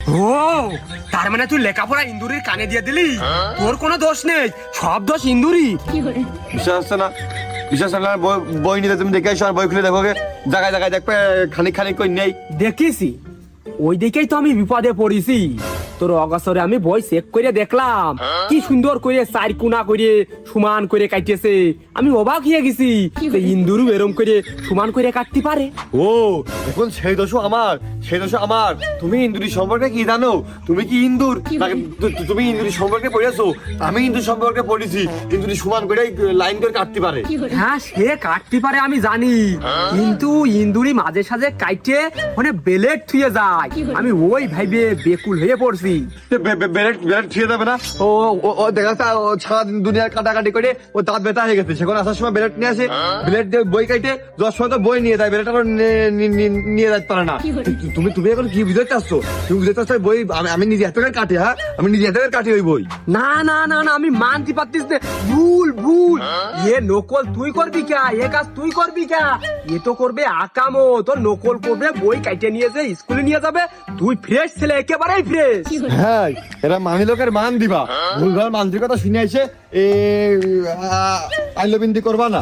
ও তার মানে তুই লেখাপড়া ইন্দুরির কানে দিয়ে দিলি? তোর কোনো দোষ নেই, সব দোষ ইন্দুরি। বিশ্বাস হচ্ছে না? বিশ্বাস না বই নিতে তুমি দেখে এসো, আর বই খুলে দেখো জায়গায় জায়গায় দেখবে খানিক খানিক কই নেই। দেখিসি ওই দিকেই তো আমি বিপদে পড়েছি। তোর অগসরে আমি বই চেক করে দেখলাম, কি সুন্দর করে চার কোনা করে সমান করে কাটিয়েছে। আমি অবাক হয়ে গেছি যে ইন্দুরু এরম করে সমান করে কাটতে পারে। ও এখন সেই দোষ আমার, সেই দোষ আমার। তুমি ইন্দুরি সম্পর্কে কি জানো? তুমি কি ইন্দুর নাকি তুমি ইন্দুরি সম্পর্কে পড়েছো? আমি ইন্দুর সম্পর্কে পড়েছি। ইন্দুরি সমান করে লাইন করে কাটতে পারে। হ্যাঁ সে কাটতে পারে আমি জানি, কিন্তু ইন্দুরি মাঝে সাঝে কাটে মানে বেলেট থুয়ে যায়। আমি ওই ভাইবে বেকুল হয়ে পড়ছি। বেলেট বেলেট ছিঁড়ে যাবে না? ও ও ও দেখা যাচ্ছে ও সারাদিন দুনিয়ার কাটাকাটি করে ও দাঁত ব্যথা হয়ে গেছে। সেখানে আসার সময় বেলেট নিয়ে আসে, বেলেট দিয়ে বই কাটে, যাওয়ার সময় তো বই নিয়ে যায়, বেলেট আবার নিয়ে যেতে পারে না। তুমি তুমি এখন কি বুঝতে চাচ্ছ? তুমি বুঝতে চাচ্ছ বই আমি নিজে এত করে কাটি? হ্যাঁ আমি নিজে এত করে কাটি ওই বই। না না না না আমি মানতে পারতিস না, ভুল ভুল। এ নকল তুই করবি কে? এ কাজ তুই করবি কে? এ তো করবে আকামো, তোর নকল করবে, বই কাটে নিয়ে যায় স্কুলে নিয়ে যাবে। তুই ফ্রেশ ছেলে, একেবারেই ফ্রেশ। হ্যাঁ এরা মানি লোকের মান দিবা, ভুলভাল মানসিকতা শুনে এসে আইলবিন্দি করবা না।